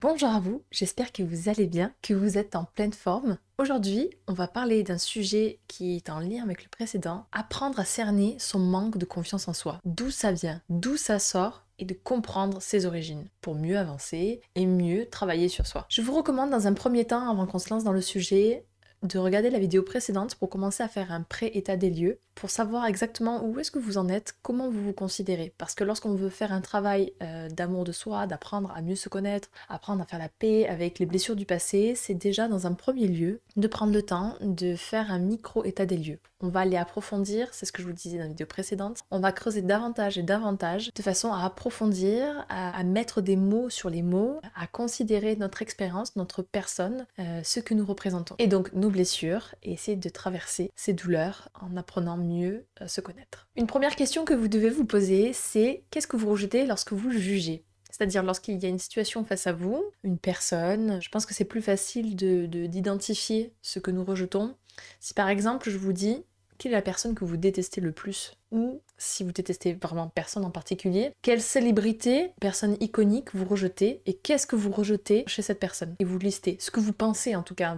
Bonjour à vous, j'espère que vous allez bien, que vous êtes en pleine forme. Aujourd'hui, on va parler d'un sujet qui est en lien avec le précédent, apprendre à cerner son manque de confiance en soi. D'où ça vient, d'où ça sort et de comprendre ses origines pour mieux avancer et mieux travailler sur soi. Je vous recommande dans un premier temps, avant qu'on se lance dans le sujet, de regarder la vidéo précédente pour commencer à faire un pré-état des lieux, pour savoir exactement où est-ce que vous en êtes, comment vous vous considérez. Parce que lorsqu'on veut faire un travail d'amour de soi, d'apprendre à mieux se connaître, apprendre à faire la paix avec les blessures du passé, c'est déjà dans un premier lieu de prendre le temps de faire un micro-état des lieux. On va aller approfondir, c'est ce que je vous disais dans la vidéo précédente, on va creuser davantage et davantage de façon à approfondir, à mettre des mots sur les mots, à considérer notre expérience, notre personne, ce que nous représentons. Et donc nos blessures et essayer de traverser ces douleurs en apprenant mieux à se connaître. Une première question que vous devez vous poser, c'est qu'est-ce que vous rejetez lorsque vous jugez ? C'est-à-dire lorsqu'il y a une situation face à vous, une personne, je pense que c'est plus facile d'identifier ce que nous rejetons. Si par exemple je vous dis quelle est la personne que vous détestez le plus, ou si vous détestez vraiment personne en particulier, quelle célébrité, personne iconique vous rejetez et qu'est-ce que vous rejetez chez cette personne. Et vous listez ce que vous pensez en tout cas,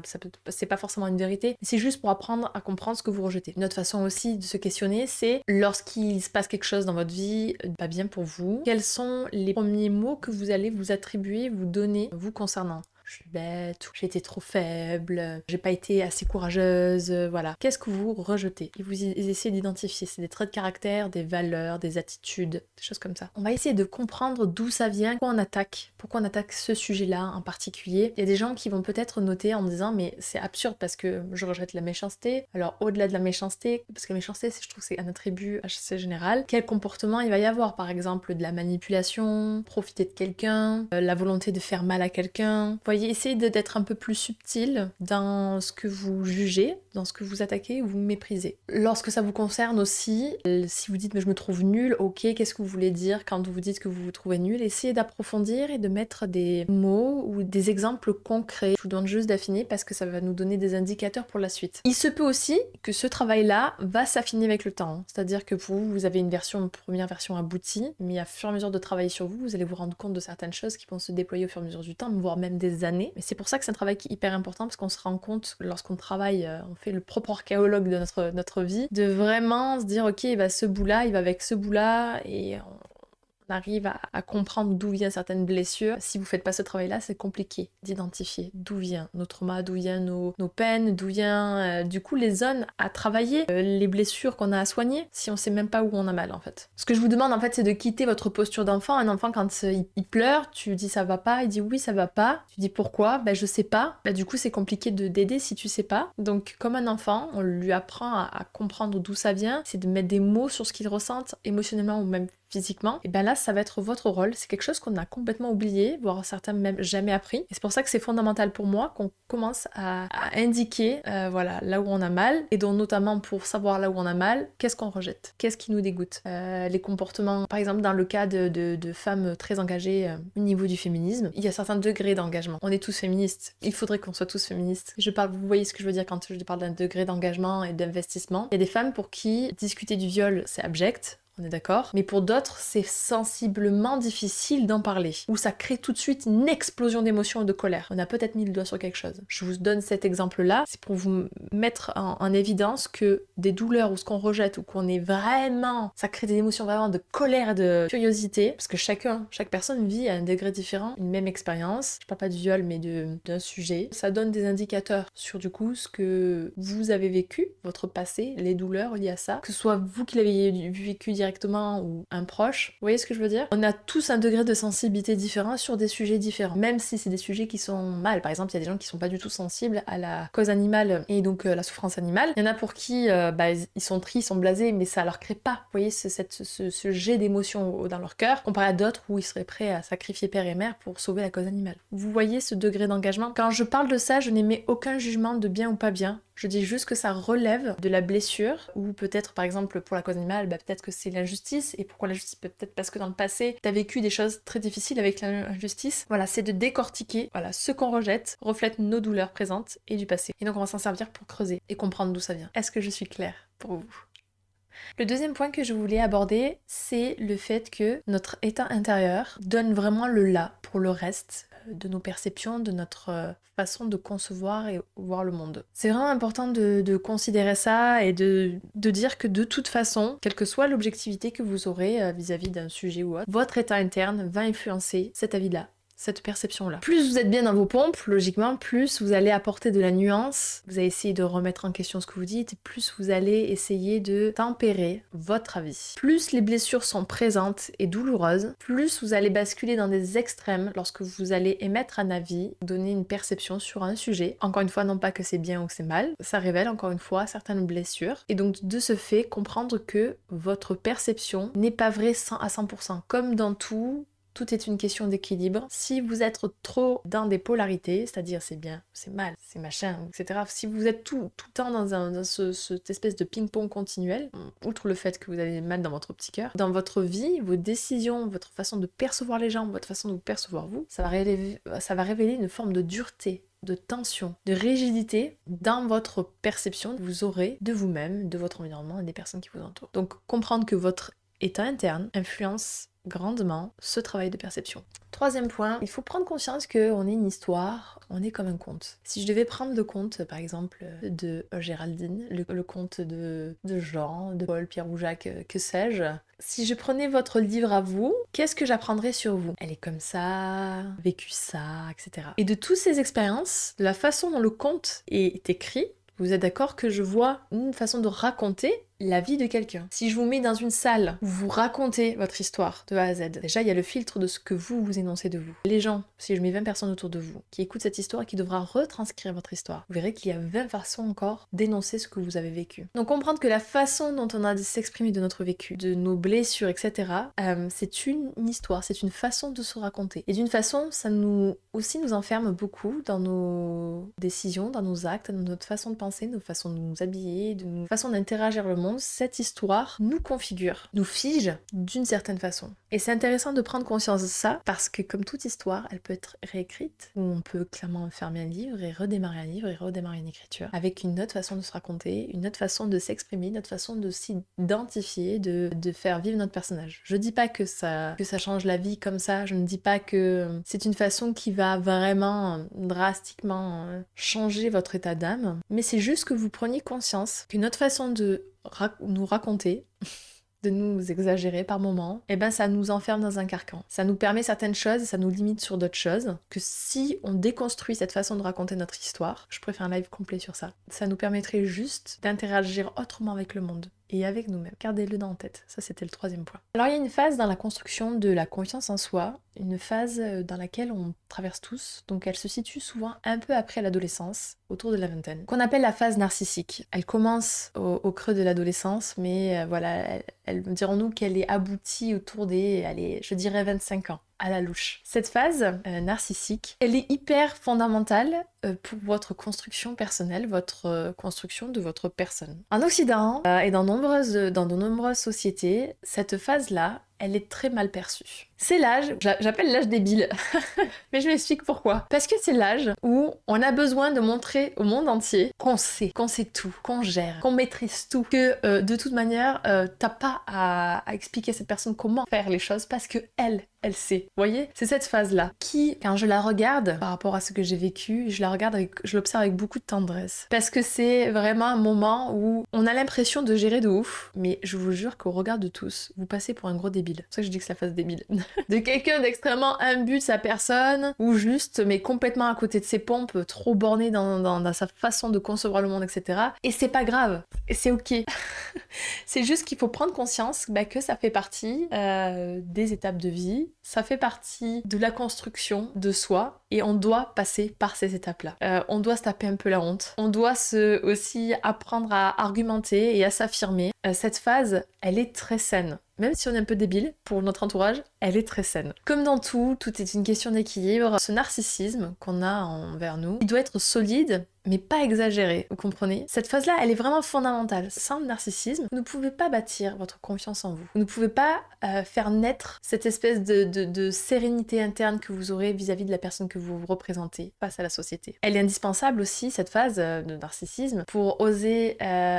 c'est pas forcément une vérité, mais c'est juste pour apprendre à comprendre ce que vous rejetez. Une autre façon aussi de se questionner, c'est lorsqu'il se passe quelque chose dans votre vie pas bien pour vous, quels sont les premiers mots que vous allez vous attribuer, vous donner, vous concernant. Je suis bête, j'ai été trop faible, j'ai pas été assez courageuse, voilà. Qu'est-ce que vous rejetez? Et vous essayez d'identifier, c'est des traits de caractère, des valeurs, des attitudes, des choses comme ça. On va essayer de comprendre d'où ça vient, pourquoi on attaque ce sujet-là en particulier. Il y a des gens qui vont peut-être noter en me disant mais c'est absurde parce que je rejette la méchanceté. Alors au-delà de la méchanceté, parce que la méchanceté, je trouve que c'est un attribut assez général, quel comportement il va y avoir? Par exemple de la manipulation, profiter de quelqu'un, la volonté de faire mal à quelqu'un. Vous voyez, essayez d'être un peu plus subtil dans ce que vous jugez, dans ce que vous attaquez ou vous méprisez. Lorsque ça vous concerne aussi, si vous dites mais je me trouve nul, ok, qu'est-ce que vous voulez dire quand vous dites que vous vous trouvez nul? Essayez d'approfondir et de mettre des mots ou des exemples concrets. Je vous demande juste d'affiner parce que ça va nous donner des indicateurs pour la suite. Il se peut aussi que ce travail-là va s'affiner avec le temps. C'est-à-dire que vous avez une première version aboutie, mais à fur et à mesure de travailler sur vous, vous allez vous rendre compte de certaines choses qui vont se déployer au fur et à mesure du temps, voire même des années. Mais c'est pour ça que c'est un travail qui est hyper important parce qu'on se rend compte lorsqu'on travaille, on fait le propre archéologue de notre vie, de vraiment se dire ok, bah, ce bout-là, il va avec ce bout-là et on arrive à comprendre d'où viennent certaines blessures. Si vous faites pas ce travail-là, c'est compliqué d'identifier d'où vient nos traumas, d'où viennent nos peines, d'où vient du coup les zones à travailler, les blessures qu'on a à soigner, si on sait même pas où on a mal en fait. Ce que je vous demande en fait, c'est de quitter votre posture d'enfant. Un enfant quand il pleure, tu dis ça va pas, il dit oui ça va pas, tu dis pourquoi, ben je sais pas, ben du coup c'est compliqué d'aider si tu sais pas. Donc comme un enfant, on lui apprend à comprendre d'où ça vient, c'est de mettre des mots sur ce qu'il ressent émotionnellement ou même physiquement, et ben là ça va être votre rôle. C'est quelque chose qu'on a complètement oublié, voire certains même jamais appris. Et c'est pour ça que c'est fondamental pour moi qu'on commence à indiquer voilà, là où on a mal, et donc notamment pour savoir là où on a mal, qu'est-ce qu'on rejette, qu'est-ce qui nous dégoûte. Les comportements, par exemple dans le cas de femmes très engagées au niveau du féminisme, il y a certains degrés d'engagement. On est tous féministes, il faudrait qu'on soit tous féministes. Vous voyez ce que je veux dire quand je parle d'un degré d'engagement et d'investissement. Il y a des femmes pour qui discuter du viol c'est abject, on est d'accord. Mais pour d'autres, c'est sensiblement difficile d'en parler. Ou ça crée tout de suite une explosion d'émotions et de colère. On a peut-être mis le doigt sur quelque chose. Je vous donne cet exemple-là, c'est pour vous mettre en évidence que des douleurs ou ce qu'on rejette ou qu'on est vraiment... Ça crée des émotions vraiment de colère et de curiosité. Parce que chaque personne vit à un degré différent, une même expérience. Je parle pas du viol, mais d'un sujet. Ça donne des indicateurs sur du coup ce que vous avez vécu, votre passé, les douleurs liées à ça. Que ce soit vous qui l'avez vécu directement ou un proche. Vous voyez ce que je veux dire? On a tous un degré de sensibilité différent sur des sujets différents, même si c'est des sujets qui sont mal. Par exemple, il y a des gens qui sont pas du tout sensibles à la cause animale et donc la souffrance animale. Il y en a pour qui ils sont tristes, ils sont blasés, mais ça leur crée pas, vous voyez, ce jet d'émotion dans leur cœur, comparé à d'autres où ils seraient prêts à sacrifier père et mère pour sauver la cause animale. Vous voyez ce degré d'engagement? Quand je parle de ça, je n'émets aucun jugement de bien ou pas bien. Je dis juste que ça relève de la blessure, ou peut-être par exemple pour la cause animale, peut-être que c'est l'injustice, et pourquoi l'injustice? Peut-être parce que dans le passé, t'as vécu des choses très difficiles avec l'injustice. Voilà, c'est de décortiquer, voilà, ce qu'on rejette reflète nos douleurs présentes et du passé. Et donc on va s'en servir pour creuser et comprendre d'où ça vient. Est-ce que je suis claire pour vous? Le deuxième point que je voulais aborder, c'est le fait que notre état intérieur donne vraiment le là pour le reste. de nos perceptions, de notre façon de concevoir et voir le monde. C'est vraiment important de considérer ça et de dire que de toute façon, quelle que soit l'objectivité que vous aurez vis-à-vis d'un sujet ou autre, votre état interne va influencer cet avis-là, cette perception-là. Plus vous êtes bien dans vos pompes, logiquement, plus vous allez apporter de la nuance, vous allez essayer de remettre en question ce que vous dites, et plus vous allez essayer de tempérer votre avis. Plus les blessures sont présentes et douloureuses, plus vous allez basculer dans des extrêmes lorsque vous allez émettre un avis, donner une perception sur un sujet. Encore une fois, non pas que c'est bien ou que c'est mal, ça révèle encore une fois certaines blessures. Et donc de ce fait, comprendre que votre perception n'est pas vraie à 100%. Comme dans tout est une question d'équilibre. Si vous êtes trop dans des polarités, c'est-à-dire c'est bien, c'est mal, c'est machin, etc. Si vous êtes tout le temps dans cette espèce de ping-pong continuel, outre le fait que vous avez mal dans votre petit cœur, dans votre vie, vos décisions, votre façon de percevoir les gens, votre façon de vous percevoir vous, ça va révéler une forme de dureté, de tension, de rigidité dans votre perception que vous aurez de vous-même, de votre environnement et des personnes qui vous entourent. Donc comprendre que votre état interne influence grandement ce travail de perception. Troisième point, il faut prendre conscience qu'on est une histoire, on est comme un conte. Si je devais prendre le conte, par exemple, de Géraldine, le conte de Jean, de Paul, Pierre ou Jacques, que sais-je, si je prenais votre livre à vous, qu'est-ce que j'apprendrais sur vous? Elle est comme ça, vécu ça, etc. Et de toutes ces expériences, de la façon dont le conte est écrit, vous êtes d'accord que je vois une façon de raconter la vie de quelqu'un. Si je vous mets dans une salle où vous racontez votre histoire de A à Z, déjà il y a le filtre de ce que vous énoncez de vous. Les gens, si je mets 20 personnes autour de vous, qui écoutent cette histoire et qui devra retranscrire votre histoire, vous verrez qu'il y a 20 façons encore d'énoncer ce que vous avez vécu. Donc comprendre que la façon dont on a de s'exprimer de notre vécu, de nos blessures, etc., c'est une histoire, c'est une façon de se raconter. Et d'une façon, ça nous enferme beaucoup dans nos décisions, dans nos actes, dans notre façon de penser, nos façons de nous habiller, de nos façons d'interagir le monde. Cette histoire nous configure, nous fige d'une certaine façon. Et c'est intéressant de prendre conscience de ça parce que comme toute histoire, elle peut être réécrite ou on peut clairement fermer un livre et redémarrer une écriture avec une autre façon de se raconter, une autre façon de s'exprimer, une autre façon de s'identifier, de faire vivre notre personnage. Je dis pas que ça change la vie comme ça, je ne dis pas que c'est une façon qui va vraiment drastiquement changer votre état d'âme, mais c'est juste que vous preniez conscience qu'une autre façon de nous raconter, de nous exagérer par moments, et ben ça nous enferme dans un carcan. Ça nous permet certaines choses et ça nous limite sur d'autres choses, que si on déconstruit cette façon de raconter notre histoire, je pourrais faire un live complet sur ça, ça nous permettrait juste d'interagir autrement avec le monde et avec nous-mêmes. Gardez-le en tête, ça c'était le troisième point. Alors il y a une phase dans la construction de la confiance en soi, une phase dans laquelle on traverse tous, donc elle se situe souvent un peu après l'adolescence, autour de la vingtaine, qu'on appelle la phase narcissique. Elle commence au creux de l'adolescence, mais voilà, dirons-nous qu'elle est aboutie autour des, allez, je dirais 25 ans. À la louche. Cette phase narcissique, elle est hyper fondamentale pour votre construction personnelle, votre construction de votre personne. En Occident et dans de nombreuses sociétés, cette phase-là, elle est très mal perçue. C'est l'âge, j'appelle l'âge débile, mais je m'explique pourquoi. Parce que c'est l'âge où on a besoin de montrer au monde entier qu'on sait tout, qu'on gère, qu'on maîtrise tout, que de toute manière, t'as pas à expliquer à cette personne comment faire les choses parce que elle sait. Vous voyez? C'est cette phase-là qui, quand je la regarde par rapport à ce que j'ai vécu, je l'observe avec beaucoup de tendresse. Parce que c'est vraiment un moment où on a l'impression de gérer de ouf, mais je vous jure qu'au regard de tous, vous passez pour un gros débile. C'est pour ça que je dis que c'est la phase débile. De quelqu'un d'extrêmement imbu de sa personne, ou juste, mais complètement à côté de ses pompes, trop borné dans sa façon de concevoir le monde, etc. Et c'est pas grave. Et c'est ok. C'est juste qu'il faut prendre conscience que ça fait partie des étapes de vie, ça fait partie de la construction de soi, et on doit passer par ces étapes-là. On doit se taper un peu la honte. On doit aussi apprendre à argumenter et à s'affirmer. Cette phase, elle est très saine. Même si on est un peu débile pour notre entourage, elle est très saine. Comme dans tout est une question d'équilibre. Ce narcissisme qu'on a envers nous, il doit être solide, mais pas exagéré, vous comprenez? Cette phase-là, elle est vraiment fondamentale. Sans le narcissisme, vous ne pouvez pas bâtir votre confiance en vous. Vous ne pouvez pas faire naître cette espèce de sérénité interne que vous aurez vis-à-vis de la personne que vous représentez face à la société. Elle est indispensable aussi, cette phase de narcissisme, pour oser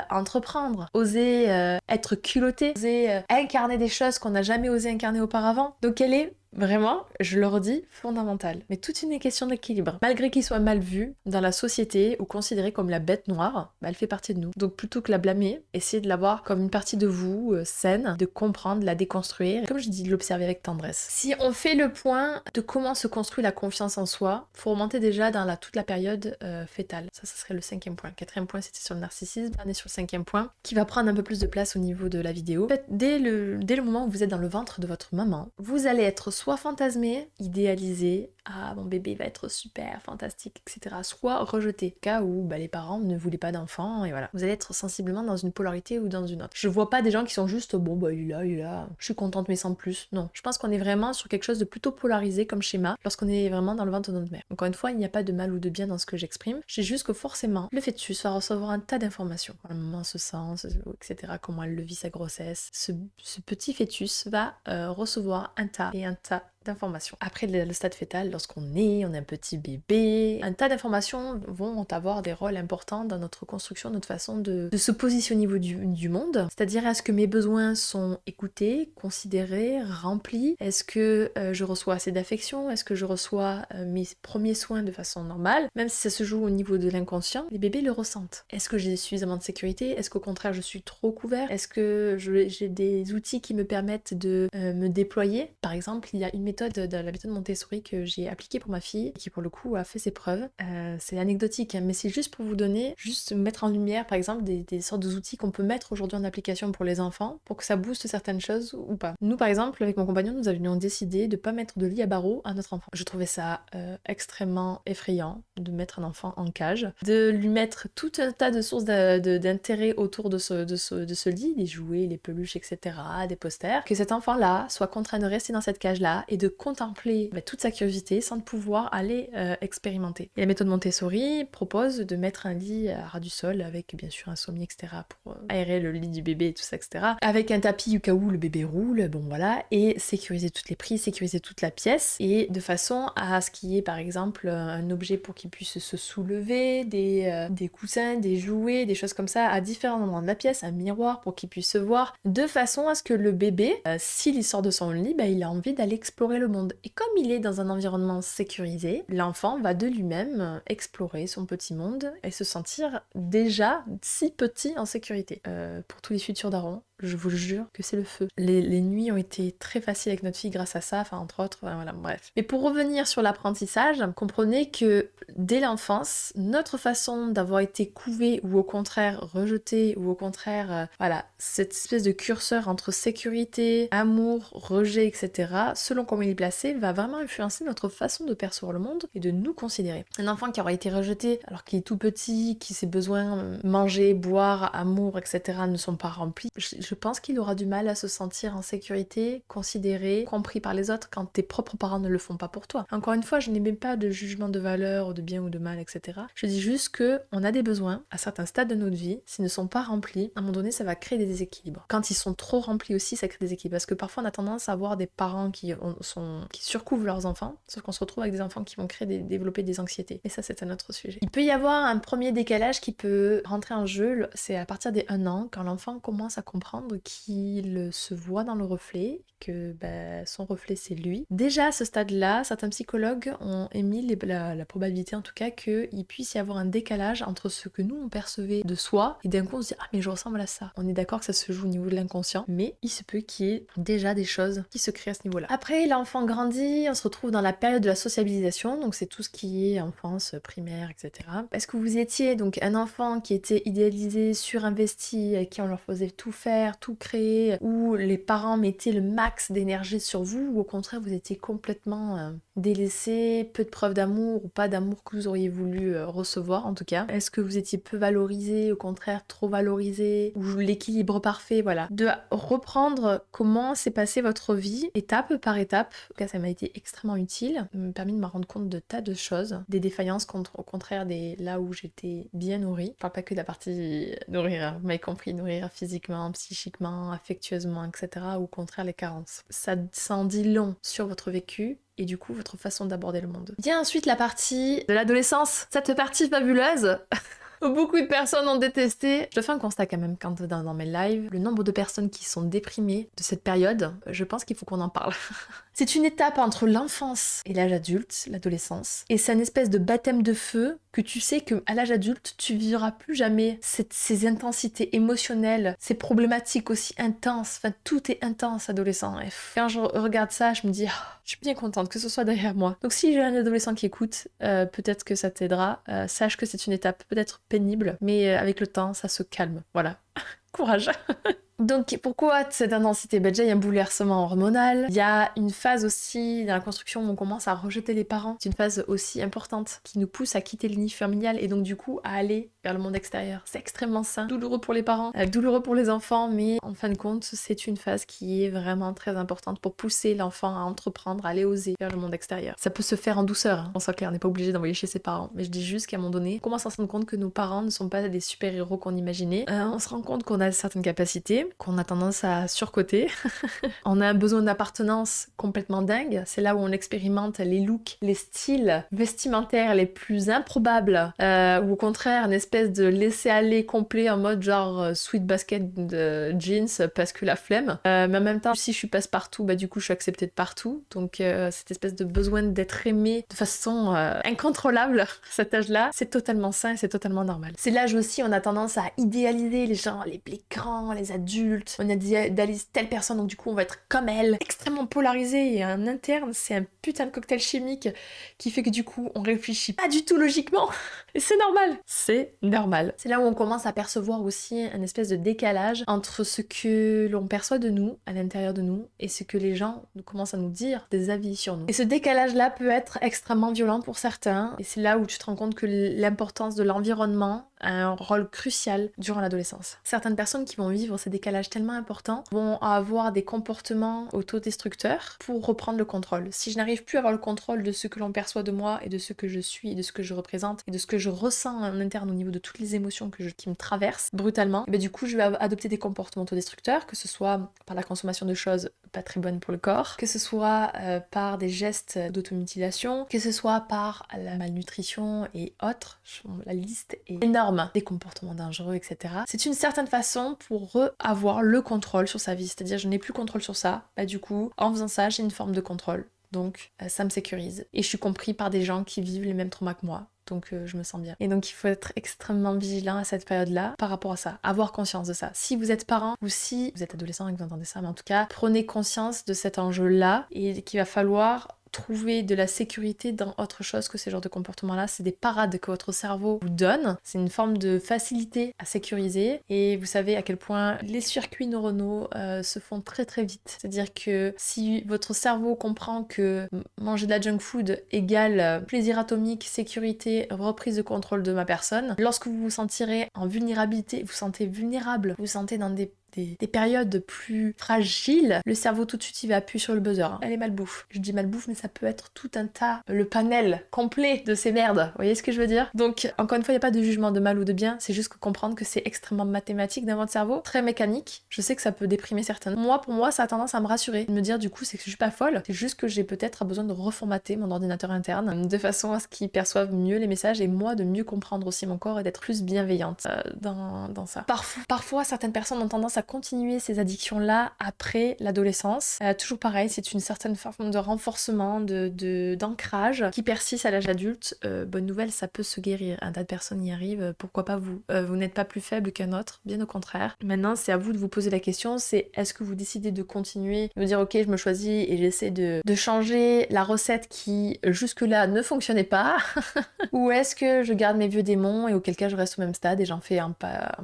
entreprendre, oser être culotté, oser incarner des choses qu'on n'a jamais osé incarner auparavant. Donc elle est Vraiment, je le redis, fondamental. Mais toute une question d'équilibre. Malgré qu'il soit mal vu dans la société ou considéré comme la bête noire, elle fait partie de nous. Donc plutôt que la blâmer, essayez de la voir comme une partie de vous, saine, de comprendre, la déconstruire. Comme je dis, de l'observer avec tendresse. Si on fait le point de comment se construit la confiance en soi, faut remonter déjà dans toute la période fétale. Ça serait le 5e point. Le 4e point, c'était sur le narcissisme. On est sur le 5e point, qui va prendre un peu plus de place au niveau de la vidéo. En fait, dès le moment où vous êtes dans le ventre de votre maman, vous allez être soit fantasmé, idéalisé, ah mon bébé va être super, fantastique, etc. Soit rejeté, cas où les parents ne voulaient pas d'enfant, et voilà. Vous allez être sensiblement dans une polarité ou dans une autre. Je vois pas des gens qui sont juste, il est là, je suis contente mais sans plus. Non, je pense qu'on est vraiment sur quelque chose de plutôt polarisé comme schéma, lorsqu'on est vraiment dans le ventre de notre mère. Encore une fois, il n'y a pas de mal ou de bien dans ce que j'exprime, c'est juste que forcément, le fœtus va recevoir un tas d'informations. Comment la maman se sent, etc., comment elle le vit sa grossesse. Ce petit fœtus va recevoir un tas d'informations. Après le stade fœtal, lorsqu'on est, on est un petit bébé, un tas d'informations vont avoir des rôles importants dans notre construction, notre façon de se positionner au niveau du monde. C'est-à-dire, est-ce que mes besoins sont écoutés, considérés, remplis? Est-ce que je reçois assez d'affection? Est-ce que je reçois mes premiers soins de façon normale? Même si ça se joue au niveau de l'inconscient, les bébés le ressentent. Est-ce que j'ai suffisamment de sécurité? Est-ce qu'au contraire je suis trop couvert? Est-ce que j'ai des outils qui me permettent de me déployer? Par exemple, il y a une méthode de la méthode Montessori que j'ai appliquée pour ma fille, qui pour le coup a fait ses preuves. C'est anecdotique, hein, mais c'est juste pour vous donner, juste mettre en lumière par exemple des sortes d'outils qu'on peut mettre aujourd'hui en application pour les enfants, pour que ça booste certaines choses ou pas. Nous par exemple, avec mon compagnon, nous avions décidé de pas mettre de lit à barreaux à notre enfant. Je trouvais ça extrêmement effrayant de mettre un enfant en cage, de lui mettre tout un tas de sources d'intérêt autour de ce lit, les jouets, les peluches, etc., des posters, que cet enfant-là soit contraint de rester dans cette cage-là et de contempler toute sa curiosité sans pouvoir aller expérimenter. Et la méthode Montessori propose de mettre un lit à ras du sol avec bien sûr un sommier, etc., pour aérer le lit du bébé et tout ça, etc., avec un tapis au cas où le bébé roule, bon voilà, et sécuriser toutes les prises, sécuriser toute la pièce, et de façon à ce qu'il y ait par exemple un objet pour qu'il puisse se soulever, des coussins, des jouets, des choses comme ça à différents endroits de la pièce, un miroir pour qu'il puisse se voir, de façon à ce que le bébé, s'il y sort de son lit, il a envie d'aller explorer le monde. Et comme il est dans un environnement sécurisé, l'enfant va de lui-même explorer son petit monde et se sentir déjà si petit en sécurité. Pour tous les futurs darons, je vous jure que c'est le feu. Les nuits ont été très faciles avec notre fille grâce à ça, enfin entre autres, voilà, bref. Mais pour revenir sur l'apprentissage, comprenez que dès l'enfance, notre façon d'avoir été couvé ou au contraire rejeté ou au contraire, voilà, cette espèce de curseur entre sécurité, amour, rejet, etc., selon comment il est placé, va vraiment influencer notre façon de percevoir le monde et de nous considérer. Un enfant qui aura été rejeté alors qu'il est tout petit, qui ses besoins manger, boire, amour, etc. ne sont pas remplis, je pense qu'il aura du mal à se sentir en sécurité, considéré, compris par les autres quand tes propres parents ne le font pas pour toi. Encore une fois, je n'émets pas de jugement de valeur, de bien ou de mal, etc. Je dis juste que on a des besoins à certains stades de notre vie, s'ils ne sont pas remplis, à un moment donné, ça va créer des déséquilibres. Quand ils sont trop remplis aussi, ça crée des déséquilibres. Parce que parfois, on a tendance à avoir des parents qui surcouvrent leurs enfants, sauf qu'on se retrouve avec des enfants qui vont développer des anxiétés. Et ça, c'est un autre sujet. Il peut y avoir un premier décalage qui peut rentrer en jeu, c'est à partir des 1 an, quand l'enfant commence à comprendre qu'il se voit dans le reflet, que son reflet c'est lui. Déjà à ce stade-là, certains psychologues ont émis la probabilité en tout cas qu'il puisse y avoir un décalage entre ce que nous on percevait de soi et d'un coup on se dit ah mais je ressemble à ça. On est d'accord que ça se joue au niveau de l'inconscient, mais il se peut qu'il y ait déjà des choses qui se créent à ce niveau-là. Après l'enfant grandit, on se retrouve dans la période de la sociabilisation, donc c'est tout ce qui est enfance, primaire, etc. Est-ce que vous étiez donc un enfant qui était idéalisé, surinvesti, à qui on leur faisait tout faire, tout créer, où les parents mettaient le max d'énergie sur vous, ou au contraire vous étiez complètement délaissé, peu de preuves d'amour ou pas d'amour que vous auriez voulu recevoir en tout cas? Est-ce que vous étiez peu valorisé, au contraire trop valorisé, ou l'équilibre parfait? Voilà. De reprendre comment s'est passée votre vie, étape par étape. En tout cas ça m'a été extrêmement utile, m'a permis de me rendre compte de tas de choses, des défaillances au contraire là où j'étais bien nourrie. Je parle pas que de la partie nourrir, vous m'avez compris, nourrir physiquement, psychiquement, affectueusement, etc. Ou au contraire les carences. Ça en dit long sur votre vécu et du coup votre façon d'aborder le monde. Vient ensuite la partie de l'adolescence, cette partie fabuleuse où beaucoup de personnes ont détesté. Je fais un constat quand même quand dans mes lives, le nombre de personnes qui sont déprimées de cette période, je pense qu'il faut qu'on en parle. C'est une étape entre l'enfance et l'âge adulte, l'adolescence, et c'est une espèce de baptême de feu que tu sais qu'à l'âge adulte, tu vivras plus jamais ces intensités émotionnelles, ces problématiques aussi intenses, enfin tout est intense adolescent. Et quand je regarde ça, je me dis, ah, je suis bien contente que ce soit derrière moi. Donc si j'ai un adolescent qui écoute, peut-être que ça t'aidera. Sache que c'est une étape peut-être pénible, mais avec le temps, ça se calme. Voilà. Courage. Donc pourquoi cette intensité? Déjà il y a un bouleversement hormonal, il y a une phase aussi dans la construction où on commence à rejeter les parents. C'est une phase aussi importante qui nous pousse à quitter le nid familial et donc du coup à aller vers le monde extérieur. C'est extrêmement sain, douloureux pour les parents, douloureux pour les enfants, mais en fin de compte c'est une phase qui est vraiment très importante pour pousser l'enfant à entreprendre, à aller oser vers le monde extérieur. Ça peut se faire en douceur, hein. On soit clair, on n'est pas obligé d'envoyer chez ses parents, mais je dis juste qu'à un moment donné, on commence à se rendre compte que nos parents ne sont pas des super-héros qu'on imaginait. On se rend compte qu'on a certaines capacités, qu'on a tendance à surcoter. On a un besoin d'appartenance complètement dingue. C'est là où on expérimente les looks, les styles vestimentaires les plus improbables, ou au contraire une espèce de laisser-aller complet en mode genre sweat basket de jeans parce que la flemme. Mais en même temps, si je suis passe-partout, du coup je suis acceptée de partout. Donc cette espèce de besoin d'être aimée de façon incontrôlable, cet âge-là, c'est totalement sain et c'est totalement normal. C'est l'âge aussi où on a tendance à idéaliser les gens, les grands, les adultes. On idéalise telle personne, donc du coup on va être comme elle. Extrêmement polarisé et en interne, c'est un putain de cocktail chimique qui fait que du coup on réfléchit pas du tout logiquement. Et c'est normal. C'est normal. C'est là où on commence à percevoir aussi un espèce de décalage entre ce que l'on perçoit de nous, à l'intérieur de nous, et ce que les gens commencent à nous dire des avis sur nous. Et ce décalage-là peut être extrêmement violent pour certains. Et c'est là où tu te rends compte que l'importance de l'environnement a un rôle crucial durant l'adolescence. Certaines personnes qui vont vivre ces décalages tellement importants vont avoir des comportements autodestructeurs pour reprendre le contrôle. Si je n'arrive plus à avoir le contrôle de ce que l'on perçoit de moi et de ce que je suis et de ce que je représente et de ce que je ressens en interne au niveau de toutes les émotions qui me traversent brutalement, et du coup je vais adopter des comportements autodestructeurs, que ce soit par la consommation de choses pas très bonnes pour le corps, que ce soit par des gestes d'automutilation, que ce soit par la malnutrition et autres. La liste est énorme des comportements dangereux, etc. C'est une certaine façon pour avoir le contrôle sur sa vie, c'est-à-dire je n'ai plus contrôle sur ça, du coup en faisant ça j'ai une forme de contrôle, donc ça me sécurise et je suis compris par des gens qui vivent les mêmes traumas que moi. Donc je me sens bien. Et donc il faut être extrêmement vigilant à cette période-là par rapport à ça, avoir conscience de ça. Si vous êtes parent ou si vous êtes adolescent et que vous entendez ça, mais en tout cas, prenez conscience de cet enjeu-là et qu'il va falloir trouver de la sécurité dans autre chose que ces genres de comportements-là. C'est des parades que votre cerveau vous donne. C'est une forme de facilité à sécuriser. Et vous savez à quel point les circuits neuronaux se font très très vite. C'est-à-dire que si votre cerveau comprend que manger de la junk food égale plaisir atomique, sécurité, reprise de contrôle de ma personne, lorsque vous vous sentirez en vulnérabilité, vous vous sentez vulnérable, vous vous sentez dans des périodes plus fragiles, le cerveau tout de suite il va appuyer sur le buzzer. Elle est malbouffe. Je dis malbouffe, mais ça peut être tout un tas, le panel complet de ces merdes. Vous voyez ce que je veux dire? Donc, encore une fois, il n'y a pas de jugement de mal ou de bien, c'est juste que comprendre que c'est extrêmement mathématique dans votre cerveau, très mécanique. Je sais que ça peut déprimer certains. Pour moi, ça a tendance à me rassurer. De me dire du coup, c'est que je suis pas folle, c'est juste que j'ai peut-être besoin de reformater mon ordinateur interne de façon à ce qu'il perçoive mieux les messages et moi de mieux comprendre aussi mon corps et d'être plus bienveillante dans ça. Parfois, certaines personnes ont tendance à continuer ces addictions-là après l'adolescence. Toujours pareil, c'est une certaine forme de renforcement, d'ancrage qui persiste à l'âge adulte. Bonne nouvelle, ça peut se guérir. Un tas de personnes y arrivent, pourquoi pas vous? Vous n'êtes pas plus faible qu'un autre, bien au contraire. Maintenant, c'est à vous de vous poser la question, c'est est-ce que vous décidez de continuer, de vous dire ok, je me choisis et j'essaie de changer la recette qui jusque-là ne fonctionnait pas, ou est-ce que je garde mes vieux démons et auquel cas je reste au même stade et j'en fais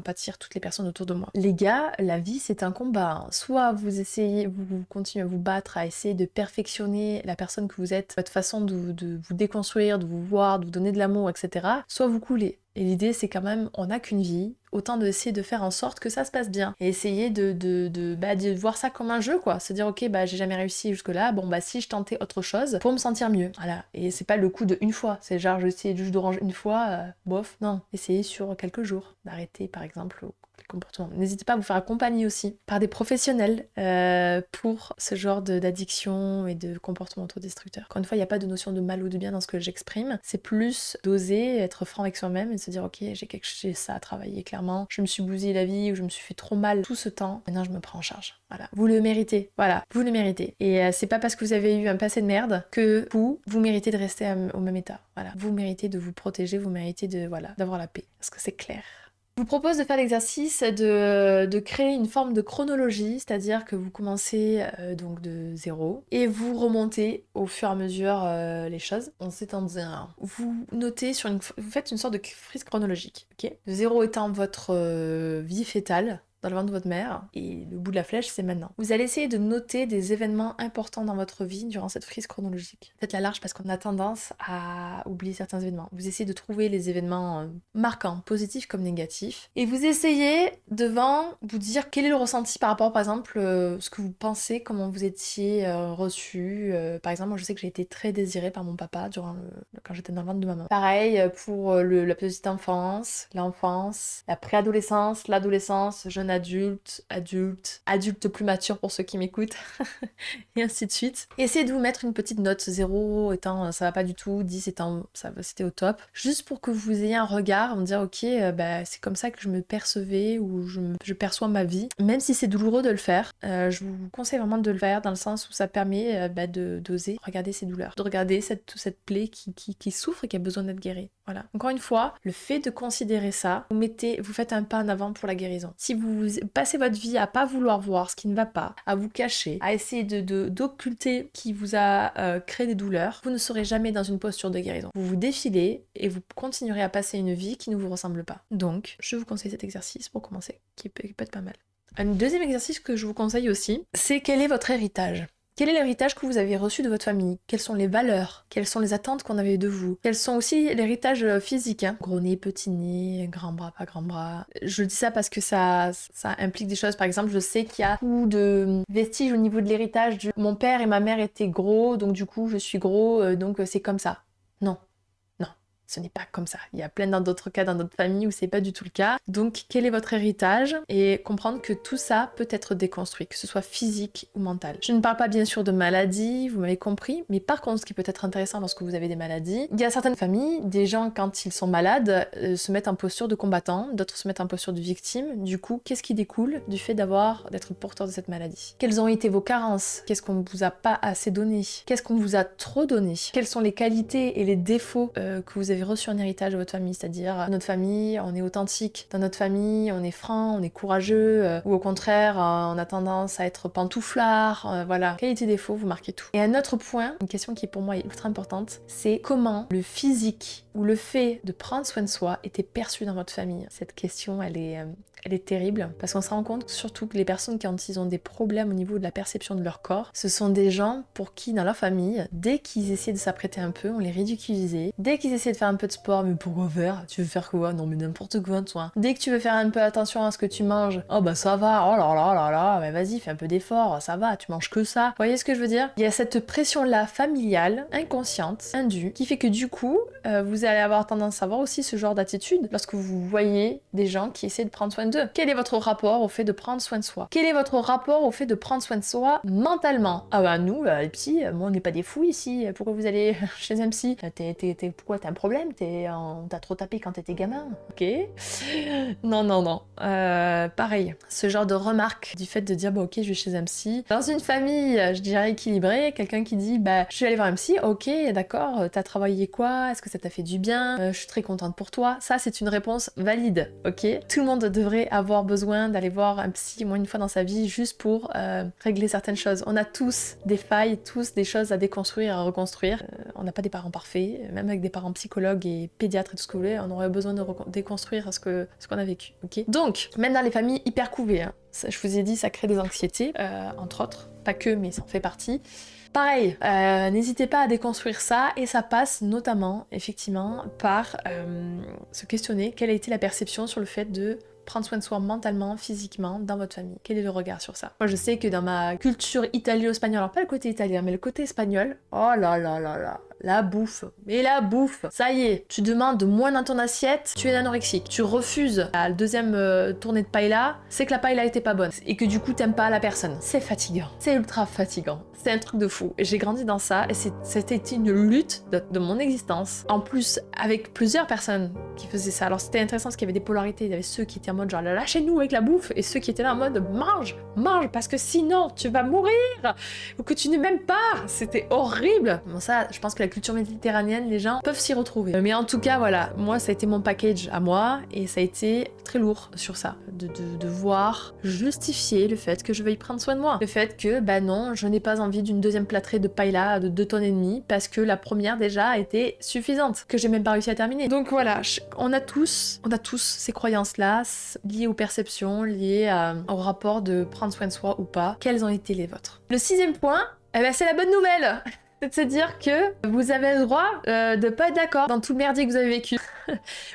pâtir toutes les personnes autour de moi. Les gars, la vie c'est un combat. Soit vous essayez, vous continuez à vous battre, à essayer de perfectionner la personne que vous êtes, votre façon de vous déconstruire, de vous voir, de vous donner de l'amour, etc. Soit vous coulez. Et l'idée c'est quand même, on n'a qu'une vie, autant d'essayer de faire en sorte que ça se passe bien. Et essayer de voir ça comme un jeu, quoi. Se dire ok, j'ai jamais réussi jusque là, si je tentais autre chose pour me sentir mieux. Voilà. Et c'est pas le coup de une fois, c'est genre j'essaie juste de ranger une fois, bof. Non, essayez sur quelques jours, d'arrêter par exemple comportements. N'hésitez pas à vous faire accompagner aussi par des professionnels pour ce genre d'addiction et de comportements autodestructeurs. Encore une fois, il n'y a pas de notion de mal ou de bien dans ce que j'exprime. C'est plus d'oser être franc avec soi-même et de se dire ok, j'ai ça à travailler clairement. Je me suis bousillé la vie ou je me suis fait trop mal tout ce temps. Maintenant, je me prends en charge. Voilà, vous le méritez. Voilà, vous le méritez. Et c'est pas parce que vous avez eu un passé de merde que vous méritez de rester au même état. Voilà, vous méritez de vous protéger, vous méritez d'avoir la paix. Parce que c'est clair. Je vous propose de faire l'exercice de créer une forme de chronologie, c'est-à-dire que vous commencez donc de 0 et vous remontez au fur et à mesure les choses en s'étant de 0 à 1. Vous notez vous faites une sorte de frise chronologique, ok. De 0 étant votre vie fétale, dans le ventre de votre mère, et le bout de la flèche, c'est maintenant. Vous allez essayer de noter des événements importants dans votre vie durant cette frise chronologique. Faites-la large parce qu'on a tendance à oublier certains événements. Vous essayez de trouver les événements marquants, positifs comme négatifs, et vous essayez devant vous dire quel est le ressenti par rapport, par exemple, ce que vous pensez, comment vous étiez reçu. Par exemple, moi je sais que j'ai été très désirée par mon papa quand j'étais dans le ventre de ma maman. Pareil pour la petite enfance, l'enfance, la préadolescence, l'adolescence, jeune adulte plus mature pour ceux qui m'écoutent, et ainsi de suite. Essayez de vous mettre une petite note, 0 étant ça va pas du tout, 10 étant c'était au top, juste pour que vous ayez un regard, me dire ok, c'est comme ça que je me percevais ou je perçois ma vie, même si c'est douloureux de le faire. Je vous conseille vraiment de le faire dans le sens où ça permet d'oser regarder ces douleurs, de regarder cette plaie qui souffre et qui a besoin d'être guérie. Voilà. Encore une fois, le fait de considérer ça, vous faites un pas en avant pour la guérison. Si vous passez votre vie à pas vouloir voir ce qui ne va pas, à vous cacher, à essayer d'occulter qui vous a créé des douleurs, vous ne serez jamais dans une posture de guérison. Vous vous défilez et vous continuerez à passer une vie qui ne vous ressemble pas. Donc, je vous conseille cet exercice pour commencer, qui peut être pas mal. Un deuxième exercice que je vous conseille aussi, c'est quel est votre héritage ? Quel est l'héritage que vous avez reçu de votre famille? Quelles sont les valeurs? Quelles sont les attentes qu'on avait de vous? Quels sont aussi l'héritage physique, hein? Gros nez, petit nez, grand bras, pas grand bras. Je dis ça parce que ça implique des choses. Par exemple, je sais qu'il y a beaucoup de vestiges au niveau de l'héritage. Mon père et ma mère étaient gros, donc du coup je suis gros, donc c'est comme ça. Non. Ce n'est pas comme ça. Il y a plein d'autres cas dans notre famille où c'est pas du tout le cas. Donc, quel est votre héritage? Et comprendre que tout ça peut être déconstruit, que ce soit physique ou mental. Je ne parle pas bien sûr de maladie, vous m'avez compris, mais par contre, ce qui peut être intéressant lorsque vous avez des maladies, il y a certaines familles, des gens quand ils sont malades, se mettent en posture de combattant, d'autres se mettent en posture de victime. Du coup, qu'est-ce qui découle du fait d'être porteur de cette maladie? Quelles ont été vos carences? Qu'est-ce qu'on ne vous a pas assez donné? Qu'est-ce qu'on vous a trop donné? Quelles sont les qualités et les défauts que vous avez reçu en héritage de votre famille, c'est-à-dire notre famille, on est authentique, dans notre famille, on est franc, on est courageux, ou au contraire, on a tendance à être pantouflard, voilà. Qualité défaut, vous marquez tout. Et un autre point, une question qui pour moi est ultra importante, c'est comment le physique ou le fait de prendre soin de soi était perçu dans votre famille. Cette question, elle est terrible, parce qu'on se rend compte surtout que les personnes quand ils ont des problèmes au niveau de la perception de leur corps, ce sont des gens pour qui dans leur famille, dès qu'ils essayaient de s'apprêter un peu, on les ridiculisait. Dès qu'ils essayaient de faire un peu de sport, mais pourquoi faire? Tu veux faire quoi? Non mais n'importe quoi toi. Dès que tu veux faire un peu attention à ce que tu manges, oh bah ça va, oh là là là là, bah vas-y fais un peu d'effort, ça va, tu manges que ça. Vous voyez ce que je veux dire? Il y a cette pression-là familiale, inconsciente, indue, qui fait que du coup, vous allez avoir tendance à avoir aussi ce genre d'attitude lorsque vous voyez des gens qui essaient de prendre soin d'eux. Quel est votre rapport au fait de prendre soin de soi? Quel est votre rapport au fait de prendre soin de soi mentalement? Ah bah nous, les petits, moi on n'est pas des fous ici, pourquoi vous allez chez un psy? Pourquoi t'as un problème? On t'a trop tapé quand t'étais gamin? Ok. Non. Pareil, ce genre de remarque du fait de dire bah ok je vais chez un psy. Dans une famille, je dirais équilibrée, quelqu'un qui dit bah je vais aller voir un psy, ok d'accord, t'as travaillé quoi? Est-ce que ça t'a fait du bien? Je suis très contente pour toi. Ça c'est une réponse valide, ok? Tout le monde devrait avoir besoin d'aller voir un psy au moins une fois dans sa vie juste pour régler certaines choses. On a tous des failles, tous des choses à déconstruire, à reconstruire. On n'a pas des parents parfaits, même avec des parents psychologues et pédiatres et tout ce que vous voulez, on aurait besoin de déconstruire ce qu'on a vécu, ok? Donc, même dans les familles hyper couvées, hein, ça, je vous ai dit, ça crée des anxiétés, entre autres, pas que, mais ça en fait partie. Pareil, n'hésitez pas à déconstruire ça, et ça passe notamment, effectivement, par se questionner quelle a été la perception sur le fait de prendre soin de soi mentalement, physiquement, dans votre famille. Quel est le regard sur ça? Moi, je sais que dans ma culture italo-espagnole, alors pas le côté italien, mais le côté espagnol, oh là là là là, la bouffe. Mais la bouffe, ça y est, tu demandes moins dans ton assiette, tu es anorexique. Tu refuses la deuxième tournée de paella, c'est que la paella était pas bonne. Et que du coup, t'aimes pas la personne. C'est fatigant. C'est ultra fatigant. C'est un truc de fou. Et j'ai grandi dans ça et c'était une lutte de mon existence. En plus, avec plusieurs personnes qui faisaient ça. Alors c'était intéressant parce qu'il y avait des polarités. Il y avait ceux qui étaient en mode genre lâchez-nous avec la bouffe et ceux qui étaient là en mode mange parce que sinon tu vas mourir ou que tu ne m'aimes pas. C'était horrible. Bon ça, je pense que la culture méditerranéenne, les gens peuvent s'y retrouver. Mais en tout cas, voilà, moi ça a été mon package à moi et ça a été très lourd sur ça. De devoir justifier le fait que je veuille prendre soin de moi. Le fait que, bah non, je n'ai pas envie d'une deuxième plâtrée de paella de 2,5 tonnes parce que la première déjà a été suffisante, que j'ai même pas réussi à terminer. Donc voilà, on a tous ces croyances-là liées aux perceptions, liées au rapport de prendre soin de soi ou pas. Quelles ont été les vôtres? Le 6e point, eh ben, c'est la bonne nouvelle. C'est de se dire que vous avez le droit de pas être d'accord dans tout le merdier que vous avez vécu.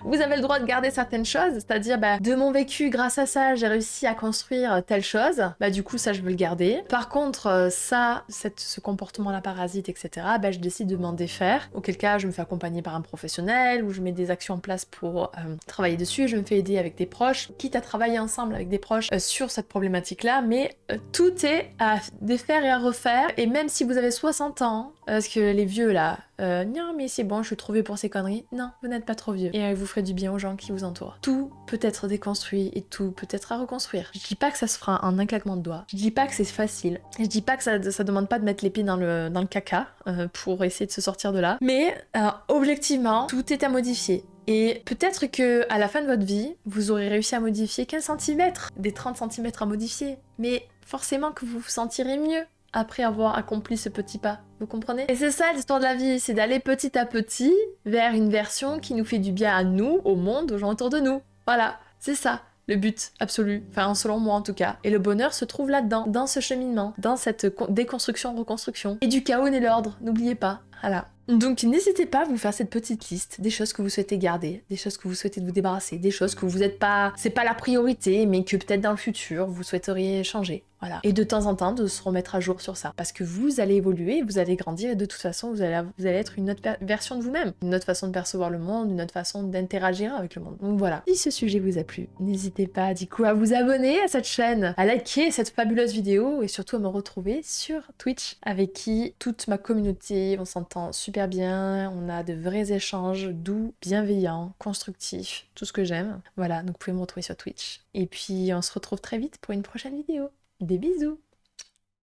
Vous avez le droit de garder certaines choses, c'est-à-dire bah, de mon vécu, grâce à ça, j'ai réussi à construire telle chose, bah du coup ça je veux le garder. Par contre ce comportement-là parasite, etc., bah, je décide de m'en défaire, auquel cas je me fais accompagner par un professionnel, ou je mets des actions en place pour travailler dessus, je me fais aider avec des proches, quitte à travailler ensemble avec des proches sur cette problématique-là, mais tout est à défaire et à refaire, et même si vous avez 60 ans, parce que les vieux là, non mais c'est bon, je suis trop vieux pour ces conneries, non, vous n'êtes pas trop vieux. Et vous ferez du bien aux gens qui vous entourent. Tout peut être déconstruit et tout peut être à reconstruire. Je dis pas que ça se fera en un claquement de doigts. Je dis pas que c'est facile. Je dis pas que ça demande pas de mettre les pieds dans le caca pour essayer de se sortir de là. Mais objectivement, tout est à modifier. Et peut-être que à la fin de votre vie, vous aurez réussi à modifier 15 cm, des 30 cm à modifier. Mais forcément que vous vous sentirez mieux après avoir accompli ce petit pas, vous comprenez? Et c'est ça l'histoire de la vie, c'est d'aller petit à petit vers une version qui nous fait du bien à nous, au monde, aux gens autour de nous. Voilà, c'est ça le but absolu, enfin selon moi en tout cas. Et le bonheur se trouve là-dedans, dans ce cheminement, dans cette déconstruction-reconstruction. Et du chaos naît l'ordre, n'oubliez pas. Voilà. Donc n'hésitez pas à vous faire cette petite liste des choses que vous souhaitez garder, des choses que vous souhaitez vous débarrasser, des choses que vous n'êtes pas, c'est pas la priorité, mais que peut-être dans le futur vous souhaiteriez changer. Voilà. Et de temps en temps de se remettre à jour sur ça. Parce que vous allez évoluer, vous allez grandir et de toute façon vous allez être une autre version de vous-même. Une autre façon de percevoir le monde, une autre façon d'interagir avec le monde. Donc voilà. Si ce sujet vous a plu, n'hésitez pas du coup à vous abonner à cette chaîne, à liker cette fabuleuse vidéo et surtout à me retrouver sur Twitch avec qui toute ma communauté, on s'entend super bien, on a de vrais échanges doux, bienveillants, constructifs, tout ce que j'aime. Voilà, donc vous pouvez me retrouver sur Twitch. Et puis on se retrouve très vite pour une prochaine vidéo. Des bisous!